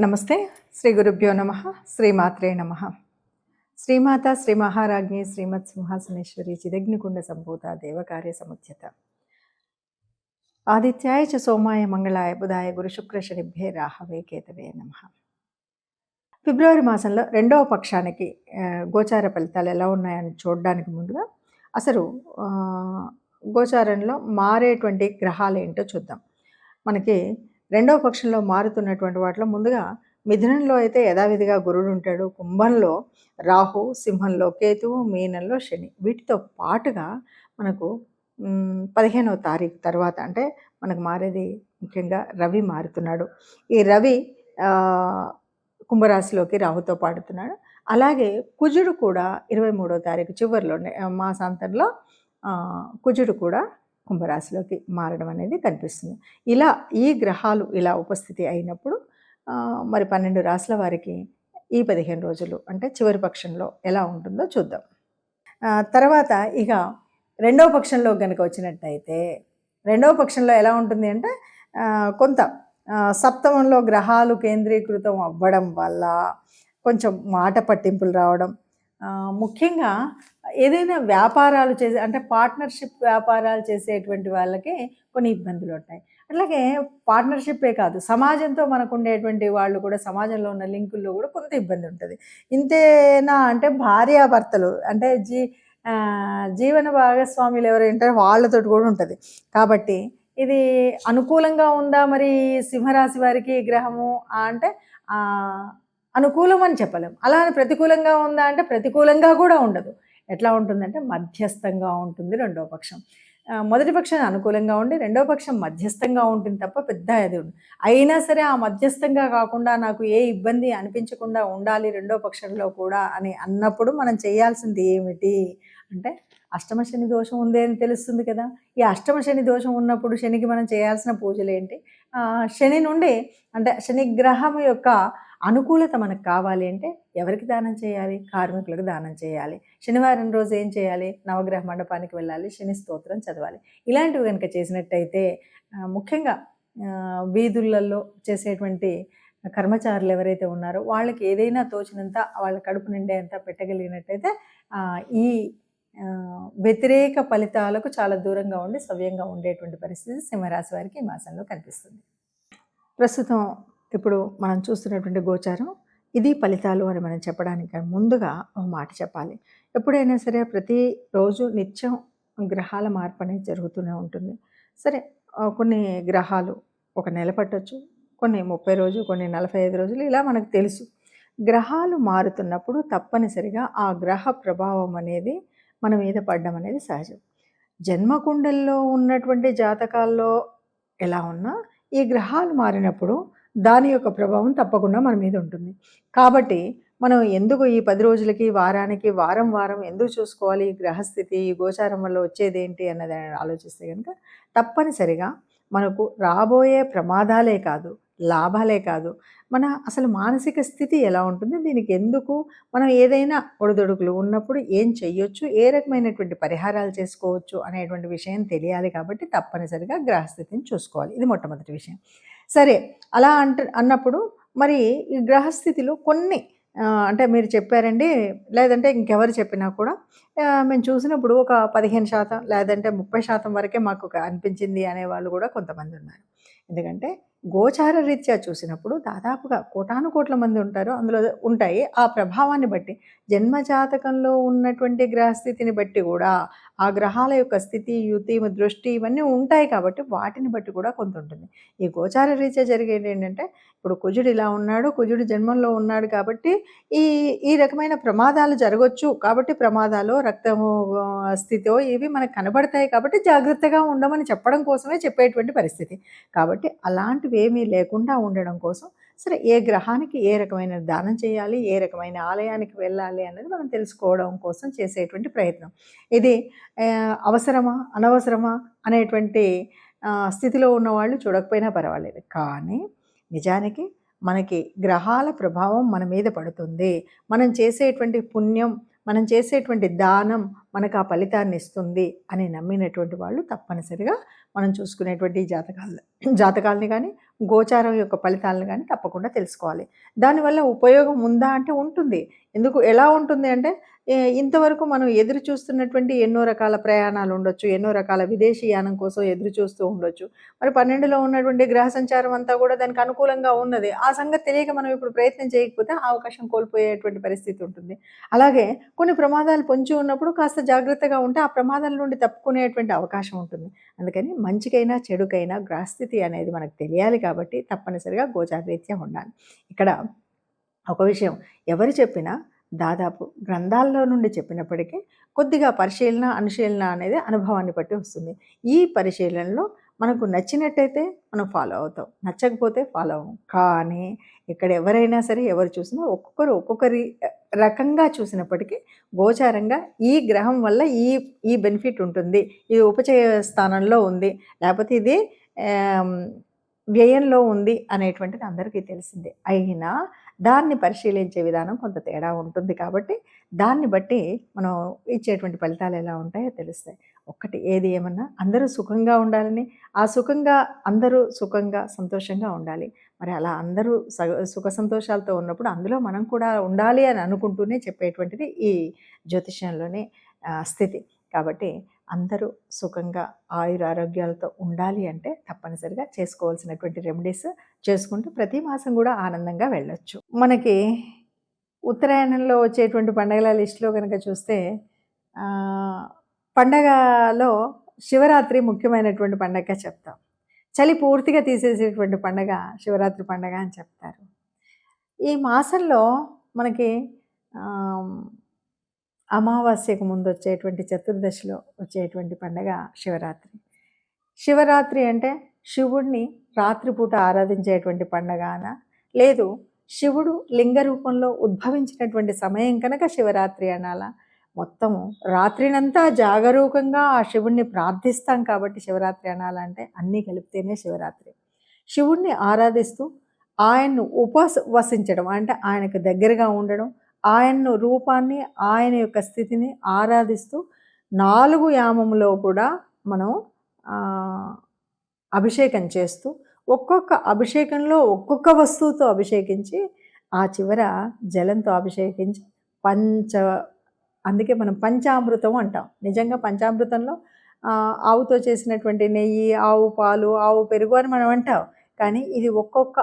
నమస్తే. శ్రీ గురుభ్యో నమః. శ్రీమాత్రే నమః. శ్రీమాత శ్రీ మహారాజ్ఞి శ్రీమత్ సింహాసనేశ్వరి చిదగ్నికుండ సంభూత దేవకార్య సముద్యత ఆదిత్యాయ చ సోమాయ మంగళాయ బుధాయ గురు శుక్ర శనిభ్యే రాహవే కేతవే నమః. ఫిబ్రవరి మాసంలో రెండవ పక్షానికి గోచార ఫలితాలు ఎలా ఉన్నాయని చూడడానికి ముందుగా అసలు గోచారంలో మారేటువంటి గ్రహాలు ఏంటో చూద్దాం. మనకి రెండవ పక్షంలో మారుతున్నటువంటి వాటిలో ముందుగా మిథునంలో అయితే యథావిధిగా గురుడు ఉంటాడు, కుంభంలో రాహు, సింహంలో కేతువు, మీనంలో శని. వీటితో పాటుగా మనకు 15వ తారీఖు తర్వాత అంటే మనకు మారేది ముఖ్యంగా రవి మారుతున్నాడు. ఈ రవి కుంభరాశిలోకి రాహుతో పాడుతున్నాడు. అలాగే కుజుడు కూడా 23వ తారీఖు చివరిలోనే మాసాంతంలో కుజుడు కూడా కుంభరాశిలోకి మారడం అనేది కనిపిస్తుంది. ఇలా ఈ గ్రహాలు ఇలా ఉపస్థితి అయినప్పుడు మరి 12 రాశుల వారికి ఈ 15 రోజులు అంటే చివరి పక్షంలో ఎలా ఉంటుందో చూద్దాం. తర్వాత ఇక రెండవ పక్షంలో కనుక వచ్చినట్టయితే రెండవ పక్షంలో ఎలా ఉంటుంది అంటే కొంత సప్తమంలో గ్రహాలు కేంద్రీకృతం అవ్వడం వల్ల కొంచెం మాట పట్టింపులు రావడం, ముఖ్యంగా ఏదైనా వ్యాపారాలు చేసే అంటే పార్ట్నర్షిప్ వ్యాపారాలు చేసేటువంటి వాళ్ళకి కొన్ని ఇబ్బందులు ఉంటాయి. అట్లాగే పార్ట్నర్షిప్పే కాదు, సమాజంతో మనకు ఉండేటువంటి వాళ్ళు కూడా సమాజంలో ఉన్న లింకుల్లో కూడా కొంత ఇబ్బంది ఉంటుంది. ఇంతేనా అంటే భార్యాభర్తలు అంటే జీవన భాగస్వాములు ఎవరు ఉంటారో వాళ్ళతోటి కూడా ఉంటుంది. కాబట్టి ఇది అనుకూలంగా ఉందా మరి సింహరాశి వారికి గ్రహము అంటే అనుకూలం అని చెప్పలేం. అలా అని ప్రతికూలంగా ఉందా అంటే ప్రతికూలంగా కూడా ఉండదు. ఎట్లా ఉంటుందంటే మధ్యస్థంగా ఉంటుంది రెండవ పక్షం. మొదటి పక్షం అనుకూలంగా ఉండి రెండవ పక్షం మధ్యస్థంగా ఉంటుంది తప్ప పెద్ద అది ఉంది. అయినా సరే ఆ మధ్యస్థంగా కాకుండా నాకు ఏ ఇబ్బంది అనిపించకుండా ఉండాలి రెండవ పక్షంలో కూడా అని అన్నప్పుడు మనం చేయాల్సింది ఏమిటి అంటే అష్టమ శని దోషం ఉంది అని తెలుస్తుంది కదా. ఈ అష్టమ శని దోషం ఉన్నప్పుడు శనికి మనం చేయాల్సిన పూజలు ఏంటి? శని నుండి అంటే శని గ్రహం యొక్క అనుకూలత మనకు కావాలి అంటే ఎవరికి దానం చేయాలి? కార్మికులకు దానం చేయాలి. శనివారం రోజు ఏం చేయాలి? నవగ్రహ మండపానికి వెళ్ళాలి, శని స్తోత్రం చదవాలి. ఇలాంటివి కనుక చేసినట్టయితే ముఖ్యంగా వీధులలో చేసేటువంటి కర్మచారులు ఎవరైతే ఉన్నారో వాళ్ళకి ఏదైనా తోచినంత వాళ్ళ కడుపు నిండేంత పెట్టగలిగినట్టయితే ఈ వ్యతిరేక ఫలితాలకు చాలా దూరంగా ఉండి సవ్యంగా ఉండేటువంటి పరిస్థితి సింహరాశి వారికి ఈ మాసంలో కనిపిస్తుంది. ప్రస్తుతం ఇప్పుడు మనం చూస్తున్నటువంటి గోచారం ఇది ఫలితాలు అని మనం చెప్పడానికి ముందుగా ఒక మాట చెప్పాలి. ఎప్పుడైనా సరే ప్రతిరోజు నిత్యం గ్రహాల మార్పు అనేది జరుగుతూనే ఉంటుంది. సరే కొన్ని గ్రహాలు ఒక నెల పట్టొచ్చు, కొన్ని 30 రోజులు, కొన్ని 45 రోజులు, ఇలా మనకు తెలుసు. గ్రహాలు మారుతున్నప్పుడు తప్పనిసరిగా ఆ గ్రహ ప్రభావం అనేది మన మీద పడడం అనేది సహజం. జన్మకుండల్లో ఉన్నటువంటి జాతకాల్లో ఎలా ఉన్నా ఈ గ్రహాలు మారినప్పుడు దాని యొక్క ప్రభావం తప్పకుండా మన మీద ఉంటుంది. కాబట్టి మనం ఎందుకు ఈ 10 రోజులకి, వారానికి, వారం వారం ఎందుకు చూసుకోవాలి? ఈ గ్రహస్థితి, ఈ గోచారం వల్ల వచ్చేదేంటి అన్నది ఆలోచిస్తే కనుక తప్పనిసరిగా మనకు రాబోయే ప్రమాదాలే కాదు, లాభాలే కాదు, మన అసలు మానసిక స్థితి ఎలా ఉంటుంది, దీనికి ఎందుకు మనం ఏదైనా ఒడిదొడుకులు ఉన్నప్పుడు ఏం చెయ్యొచ్చు, ఏ రకమైనటువంటి పరిహారాలు చేసుకోవచ్చు అనేటువంటి విషయం తెలియాలి. కాబట్టి తప్పనిసరిగా గ్రహస్థితిని చూసుకోవాలి. ఇది మొట్టమొదటి విషయం. సరే అలా అన్నప్పుడు మరి ఈ గ్రహస్థితిలో కొన్ని అంటే మీరు చెప్పారండి, లేదంటే ఇంకెవరు చెప్పినా కూడా మేము చూసినప్పుడు ఒక 15% లేదంటే 30% వరకే మాకు అనిపించింది అనేవాళ్ళు కూడా కొంతమంది ఉన్నారు. ఎందుకంటే గోచార రీత్యా చూసినప్పుడు దాదాపుగా కోటాను కోట్ల మంది ఉంటారు, అందులో ఉంటాయి. ఆ ప్రభావాన్ని బట్టి జన్మజాతకంలో ఉన్నటువంటి గ్రహస్థితిని బట్టి కూడా ఆ గ్రహాల యొక్క స్థితి, యుతి, దృష్టి ఇవన్నీ ఉంటాయి. కాబట్టి వాటిని బట్టి కూడా కొంత ఉంటుంది. ఈ గోచార రీత్యా జరిగేది ఏంటంటే ఇప్పుడు కుజుడు ఇలా ఉన్నాడు, కుజుడు జన్మంలో ఉన్నాడు కాబట్టి ఈ ఈ రకమైన ప్రమాదాలు జరగవచ్చు. కాబట్టి ప్రమాదాలు రక్తము స్థితో ఇవి మనకు కనబడతాయి. కాబట్టి జాగ్రత్తగా ఉండమని చెప్పడం కోసమే చెప్పేటువంటి పరిస్థితి. కాబట్టి అలాంటివి ఏమీ లేకుండా ఉండడం కోసం సరే ఏ గ్రహానికి ఏ రకమైన దానం చేయాలి, ఏ రకమైన ఆలయానికి వెళ్ళాలి అనేది మనం తెలుసుకోవడం కోసం చేసేటువంటి ప్రయత్నం. ఇది అవసరమా అనవసరమా అనేటువంటి స్థితిలో ఉన్నవాళ్ళు చూడకపోయినా పర్వాలేదు. కానీ నిజానికి మనకి గ్రహాల ప్రభావం మన మీద పడుతుంది. మనం చేసేటువంటి పుణ్యం మనం చేసేటువంటి దానం మనకు ఆ ఫలితాన్ని ఇస్తుంది అని నమ్మినటువంటి వాళ్ళు తప్పనిసరిగా మనం చూసుకునేటువంటి జాతకాలని కానీ గోచారం యొక్క ఫలితాలను కానీ తప్పకుండా తెలుసుకోవాలి. దానివల్ల ఉపయోగం ఉందా అంటే ఉంటుంది. ఎలా ఉంటుంది అంటే ఇంతవరకు మనం ఎదురు చూస్తున్నటువంటి ఎన్నో రకాల ప్రయాణాలు ఉండొచ్చు, ఎన్నో రకాల విదేశీ యానం కోసం ఎదురు చూస్తూ ఉండొచ్చు. మరి 12లో ఉన్నటువంటి గ్రహ సంచారం అంతా కూడా దానికి అనుకూలంగా ఉన్నది. ఆ సంగతి తెలియక మనం ఇప్పుడు ప్రయత్నం చేయకపోతే ఆ అవకాశం కోల్పోయేటువంటి పరిస్థితి ఉంటుంది. అలాగే కొన్ని ప్రమాదాలు పొంచి ఉన్నప్పుడు కాస్త జాగ్రత్తగా ఉంటే ఆ ప్రమాదాల నుండి తప్పుకునేటువంటి అవకాశం ఉంటుంది. అందుకని మంచికైనా చెడుకైనా గ్రహస్థితి అనేది మనకు తెలియాలి కాబట్టి తప్పనిసరిగా గోచారరీత్యా ఉండాలి. ఇక్కడ ఒక విషయం ఎవరు చెప్పినా దాదాపు గ్రంథాల్లో నుండి చెప్పినప్పటికీ కొద్దిగా పరిశీలన అనుశీలన అనేది అనుభవాన్ని బట్టి వస్తుంది. ఈ పరిశీలనలో మనకు నచ్చినట్టయితే మనం ఫాలో అవుతాం, నచ్చకపోతే ఫాలో అవ్వం. కానీ ఇక్కడ ఎవరైనా సరే ఎవరు చూసినా ఒక్కొక్కరి రకంగా చూసినప్పటికీ గోచారంగా ఈ గ్రహం వల్ల ఈ బెనిఫిట్ ఉంటుంది, ఇది ఉపచయ స్థానంలో ఉంది, లేకపోతే ఇది వ్యయంలో ఉంది అనేటువంటిది అందరికీ తెలిసిందే. అయినా దాన్ని పరిశీలించే విధానం కొంత తేడా ఉంటుంది కాబట్టి దాన్ని బట్టి మనం ఇచ్చేటువంటి ఫలితాలు ఎలా ఉంటాయో తెలుస్తాయి. ఏది ఏమన్నా అందరూ సుఖంగా ఉండాలని, అందరూ సుఖంగా సంతోషంగా ఉండాలి. మరి అలా అందరూ సుఖ సంతోషాలతో ఉన్నప్పుడు అందులో మనం కూడా ఉండాలి అని అనుకుంటూనే చెప్పేటువంటిది ఈ జ్యోతిష్యంలోని స్థితి. కాబట్టి అందరూ సుఖంగా ఆయురారోగ్యాలతో ఉండాలి అంటే తప్పనిసరిగా చేసుకోవాల్సినటువంటి రెమెడీస్ చేసుకుంటూ ప్రతి మాసం కూడా ఆనందంగా వెళ్ళొచ్చు. మనకి ఉత్తరాయణంలో వచ్చేటువంటి పండగల లిస్టులో కనుక చూస్తే పండగలో శివరాత్రి ముఖ్యమైనటువంటి పండగగా చెప్తాం. చలి పూర్తిగా తీసేసేటువంటి పండగ శివరాత్రి పండగ అని చెప్తారు. ఈ మాసంలో మనకి అమావాస్యకు ముందు వచ్చేటువంటి చతుర్దశిలో వచ్చేటువంటి పండగ శివరాత్రి. శివరాత్రి అంటే శివుడిని రాత్రిపూట ఆరాధించేటువంటి పండగన, లేదు శివుడు లింగ రూపంలో ఉద్భవించినటువంటి సమయం కనుక శివరాత్రి అనాలా. మొత్తము రాత్రినంతా జాగరూకంగా ఆ శివుణ్ణి ప్రార్థిస్తాం కాబట్టి శివరాత్రి అనాలంటే అన్నీ కలిపితేనే శివరాత్రి. శివుణ్ణి ఆరాధిస్తూ ఆయన్ను ఉపవసించడం అంటే ఆయనకు దగ్గరగా ఉండడం, ఆయన రూపాన్ని ఆయన యొక్క స్థితిని ఆరాధిస్తూ 4 యామములో కూడా మనం అభిషేకం చేస్తూ ఒక్కొక్క అభిషేకంలో ఒక్కొక్క వస్తువుతో అభిషేకించి ఆ చివర జలంతో అభిషేకించి అందుకే మనం పంచామృతం అంటాం. నిజంగా పంచామృతంలో ఆవుతో చేసినటువంటి నెయ్యి, ఆవు పాలు, ఆవు పెరుగు అని మనం అంటాం. కానీ ఇది ఒక్కొక్క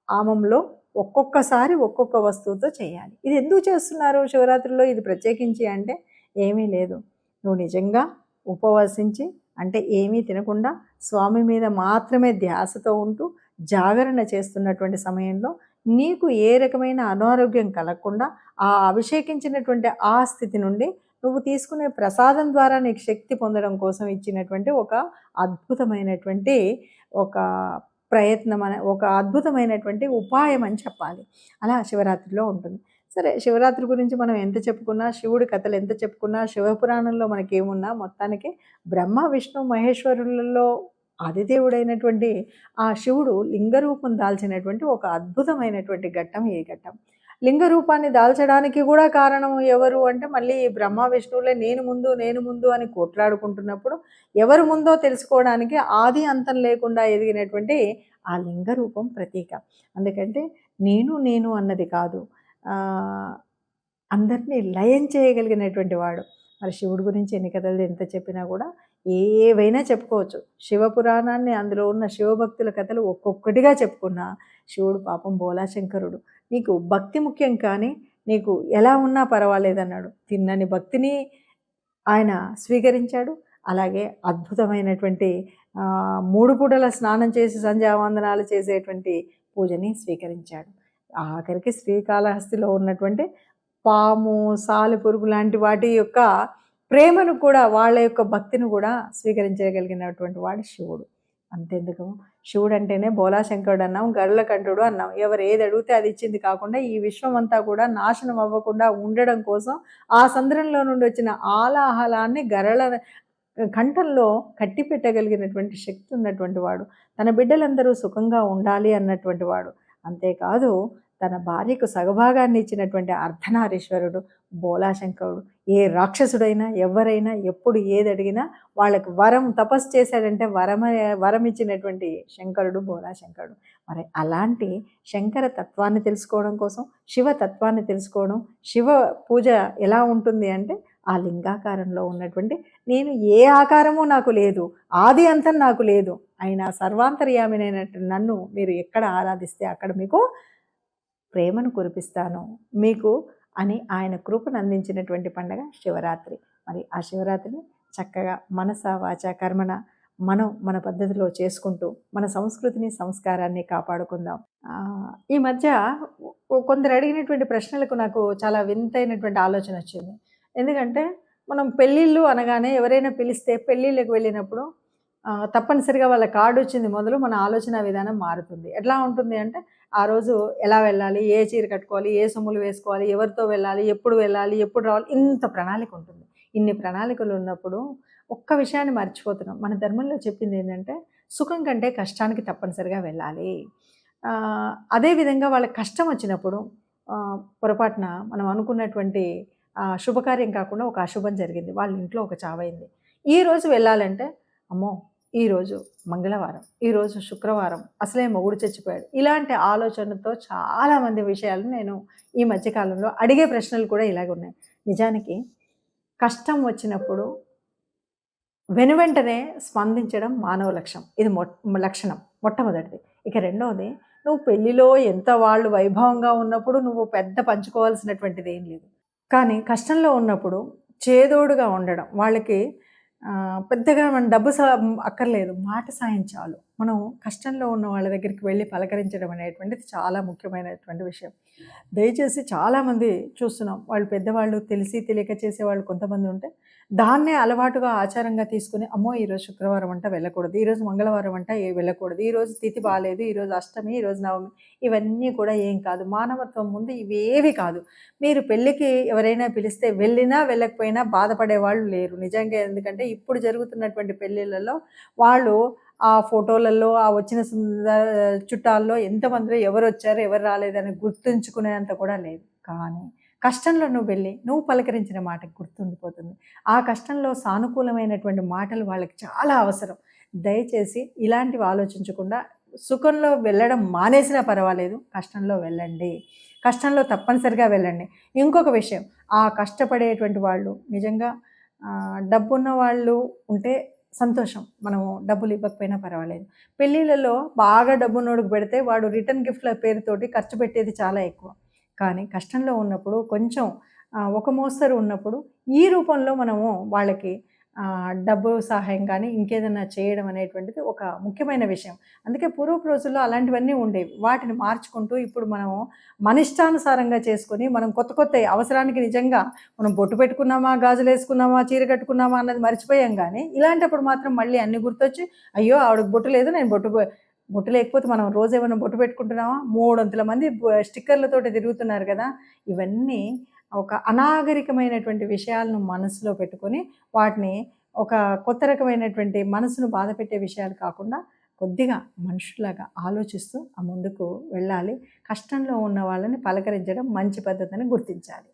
ఆమంలో ఒక్కొక్కసారి ఒక్కొక్క వస్తువుతో చేయాలి. ఇది ఎందుకు చేస్తున్నారు శివరాత్రిలో ఇది ప్రత్యేకించి అంటే ఏమీ లేదు. నువ్వు నిజంగా ఉపవసించి అంటే ఏమీ తినకుండా స్వామి మీద మాత్రమే ధ్యాసతో ఉంటూ జాగరణ చేస్తున్నటువంటి సమయంలో నీకు ఏ రకమైన అనారోగ్యం కలగకుండా ఆ అభిషేకించినటువంటి ఆ స్థితి నుండి నువ్వు తీసుకునే ప్రసాదం ద్వారా నీకు శక్తి పొందడం కోసం ఇచ్చినటువంటి ఒక అద్భుతమైనటువంటి ప్రయత్నం ఒక అద్భుతమైనటువంటి ఉపాయం అని చెప్పాలి. అలా శివరాత్రిలో ఉంటుంది. సరే, శివరాత్రి గురించి మనం ఎంత చెప్పుకున్నా, శివుడి కథలు ఎంత చెప్పుకున్నా, శివపురాణంలో మనకేమున్నా మొత్తానికి బ్రహ్మ విష్ణు మహేశ్వరులలో ఆదిదేవుడైనటువంటి ఆ శివుడు లింగరూపం దాల్చినటువంటి ఒక అద్భుతమైనటువంటి ఘట్టం ఈ ఘట్టం. లింగ రూపాన్ని దాల్చడానికి కూడా కారణం ఎవరు అంటే మళ్ళీ బ్రహ్మ విష్ణువులే నేను ముందు అని కొట్లాడుకుంటున్నప్పుడు ఎవరు ముందో తెలుసుకోవడానికి ఆది అంతం లేకుండా ఎదిగినటువంటి ఆ లింగ రూపం ప్రతీక. అందుకంటే నేను అన్నది కాదు, అందరినీ లయం చేయగలిగినటువంటి వాడు. మరి శివుడి గురించి ఎన్ని కథలు ఎంత చెప్పినా కూడా ఏవైనా చెప్పుకోవచ్చు. శివపురాణాన్ని అందులో ఉన్న శివభక్తుల కథలు ఒక్కొక్కటిగా చెప్పుకున్నా శివుడు పాపం బోలాశంకరుడు. నీకు భక్తి ముఖ్యం కానీ నీకు ఎలా ఉన్నా పర్వాలేదన్నాడు. తిన్నని భక్తిని ఆయన స్వీకరించాడు. అలాగే అద్భుతమైనటువంటి 3 పూటల స్నానం చేసి సంధ్యావందనాలు చేసేటువంటి పూజని స్వీకరించాడు. ఆఖరికి శ్రీకాళహస్తిలో ఉన్నటువంటి పాము, సాలెపురుగు లాంటి వాటి యొక్క ప్రేమను కూడా, వాళ్ళ యొక్క భక్తిని కూడా స్వీకరించగలిగినటువంటి వాడు శివుడు. అంతెందుకు, శివుడు అంటేనే బోలాశంకరుడు అన్నాం, గరుల కంఠుడు అన్నాం. ఎవరు ఏది అడిగితే అది ఇచ్చింది కాకుండా ఈ విశ్వం అంతా కూడా నాశనం అవ్వకుండా ఉండడం కోసం ఆ సంద్రంలో నుండి వచ్చిన ఆలాహలాన్ని గరళ కంఠంలో కట్టి పెట్టగలిగినటువంటి శక్తి ఉన్నటువంటి వాడు. తన బిడ్డలందరూ సుఖంగా ఉండాలి అన్నటువంటి వాడు. అంతేకాదు తన భార్యకు సగభాగాన్ని ఇచ్చినటువంటి అర్ధనారీశ్వరుడు బోలాశంకరుడు. ఏ రాక్షసుడైనా ఎవరైనా ఎప్పుడు ఏది అడిగినా వాళ్ళకి వరం తపస్సు చేశాడంటే వరం ఇచ్చినటువంటి శంకరుడు బోలాశంకరుడు. మరి అలాంటి శంకర తత్వాన్ని తెలుసుకోవడం కోసం, శివ తత్వాన్ని తెలుసుకోవడం, శివ పూజ ఎలా ఉంటుంది అంటే ఆ లింగాకారంలో ఉన్నటువంటి నేను ఏ ఆకారము నాకు లేదు, ఆది అంతం నాకు లేదు, అయినా సర్వాంతర్యామినైనట్టు నన్ను మీరు ఎక్కడ ఆరాధిస్తే అక్కడ మీకు ప్రేమను కురిపిస్తాను మీకు అని ఆయన కృపను అందించినటువంటి పండగ శివరాత్రి. మరి ఆ శివరాత్రిని చక్కగా మనస వాచ కర్మణ మన పద్ధతిలో చేసుకుంటూ మన సంస్కృతిని సంస్కారాన్ని కాపాడుకుందాం. ఈ మధ్య కొందరు అడిగినటువంటి ప్రశ్నలకు నాకు చాలా వింతైనటువంటి ఆలోచన వచ్చింది. ఎందుకంటే మనం పెళ్ళిళ్ళు అనగానే ఎవరైనా పిలిస్తే పెళ్ళిళ్ళకి వెళ్ళినప్పుడు తప్పనిసరిగా వాళ్ళ కార్డు వచ్చింది మొదలు మన ఆలోచన విధానం మారుతుంది. ఎట్లా ఉంటుంది అంటే ఆ రోజు ఎలా వెళ్ళాలి, ఏ చీర కట్టుకోవాలి, ఏ సొమ్ములు వేసుకోవాలి, ఎవరితో వెళ్ళాలి, ఎప్పుడు వెళ్ళాలి, ఎప్పుడు రావాలి, ఇంత ప్రణాళిక ఉంటుంది. ఇన్ని ప్రణాళికలు ఉన్నప్పుడు ఒక్క విషయాన్ని మర్చిపోతున్నాం. మన ధర్మంలో చెప్పింది ఏంటంటే సుఖం కంటే కష్టానికి తప్పనిసరిగా వెళ్ళాలి. అదేవిధంగా వాళ్ళకి కష్టం వచ్చినప్పుడు పొరపాటున మనం అనుకున్నటువంటి శుభకార్యం కాకుండా ఒక అశుభం జరిగింది, వాళ్ళ ఇంట్లో ఒక చావైంది. ఈరోజు వెళ్ళాలంటే అమ్మో ఈరోజు మంగళవారం, ఈరోజు శుక్రవారం, అసలే మొగుడు చచ్చిపోయాడు, ఇలాంటి ఆలోచనతో చాలామంది విషయాలు నేను ఈ మధ్యకాలంలో అడిగే ప్రశ్నలు కూడా ఇలాగ ఉన్నాయి. నిజానికి కష్టం వచ్చినప్పుడు వెనువెంటనే స్పందించడం మానవ లక్షణం. ఇది లక్షణం మొట్టమొదటిది. ఇక రెండవది, నువ్వు పెళ్ళిలో ఎంత వాళ్ళు వైభవంగా ఉన్నప్పుడు నువ్వు పెద్ద పంచుకోవాల్సినటువంటిది ఏం లేదు. కానీ కష్టంలో ఉన్నప్పుడు చేదోడుగా ఉండడం, వాళ్ళకి పెద్దగా మన డబ్బు అక్కర్లేదు, మాట సాయం చాలు. మనం కష్టంలో ఉన్న వాళ్ళ దగ్గరికి వెళ్ళి పలకరించడం అనేటువంటిది చాలా ముఖ్యమైనటువంటి విషయం. దయచేసి చాలామంది చూస్తున్నాం, వాళ్ళు పెద్దవాళ్ళు తెలిసి తెలియక చేసేవాళ్ళు కొంతమంది ఉంటే దాన్నే అలవాటుగా ఆచారంగా తీసుకుని అమ్మో ఈరోజు శుక్రవారం అంట వెళ్ళకూడదు, ఈరోజు మంగళవారం అంట వెళ్ళకూడదు, ఈరోజు తిథి బాగాలేదు, ఈరోజు అష్టమి, ఈరోజు నవమి, ఇవన్నీ కూడా ఏం కాదు. మానవత్వం ముందు ఇవేవి కాదు. మీరు పెళ్ళికి ఎవరైనా పిలిస్తే వెళ్ళినా వెళ్ళకపోయినా బాధపడే వాళ్ళు లేరు నిజంగా. ఎందుకంటే ఇప్పుడు జరుగుతున్నటువంటి పెళ్ళిళ్ళలో వాళ్ళు ఆ ఫోటోలలో ఆ వచ్చిన చుట్టాల్లో ఎంతమందిలో ఎవరు వచ్చారు ఎవరు రాలేదని గుర్తుంచుకునేంత కూడా లేదు. కానీ కష్టంలో నువ్వు వెళ్ళి నువ్వు పలకరించిన మాటకు గుర్తుండిపోతుంది. ఆ కష్టంలో సానుకూలమైనటువంటి మాటలు వాళ్ళకి చాలా అవసరం. దయచేసి ఇలాంటివి ఆలోచించకుండా సుఖంలో వెళ్ళడం మానేసినా పర్వాలేదు, కష్టంలో వెళ్ళండి, కష్టంలో తప్పనిసరిగా వెళ్ళండి. ఇంకొక విషయం, ఆ కష్టపడేటువంటి వాళ్ళు నిజంగా డబ్బున్న వాళ్ళు ఉంటే సంతోషం, మనము డబ్బులు ఇవ్వకపోయినా పర్వాలేదు. పెళ్ళిళ్ళలో బాగా డబ్బున్నోడికి పెడితే వాడు రిటర్న్ గిఫ్ట్ల పేరుతోటి ఖర్చు పెట్టేది చాలా ఎక్కువ. కానీ కష్టంలో ఉన్నప్పుడు కొంచెం ఒక మోస్తరు ఉన్నప్పుడు ఈ రూపంలో మనము వాళ్ళకి డబ్బు సహాయం కానీ ఇంకేదైనా చేయడం అనేటువంటిది ఒక ముఖ్యమైన విషయం. అందుకే పూర్వపు రోజుల్లో అలాంటివన్నీ ఉండేవి. వాటిని మార్చుకుంటూ ఇప్పుడు మనము మన ఇష్టానుసారంగా చేసుకొని మనం కొత్త కొత్త అవసరానికి నిజంగా మనం బొట్టు పెట్టుకున్నామా, గాజులు వేసుకున్నామా, చీర కట్టుకున్నామా అన్నది మర్చిపోయాం. కానీ ఇలాంటప్పుడు మాత్రం మళ్ళీ అన్ని గుర్తొచ్చి అయ్యో ఆవిడకి బొట్టు లేదు, నేను బొట్టు లేకపోతే మనం రోజు ఏమైనా బొట్టు పెట్టుకుంటున్నామా, 300 మంది స్టిక్కర్లతోటి తిరుగుతున్నారు కదా. ఇవన్నీ ఒక అనాగరికమైనటువంటి విషయాలను మనసులో పెట్టుకొని వాటిని ఒక కొత్త రకమైనటువంటి మనసును బాధపెట్టే విషయాలు కాకుండా కొద్దిగా మనుషులాగా ఆలోచిస్తూ ముందుకు వెళ్ళాలి. కష్టంలో ఉన్న వాళ్ళని పలకరించడం మంచి పద్ధతిని గుర్తించాలి.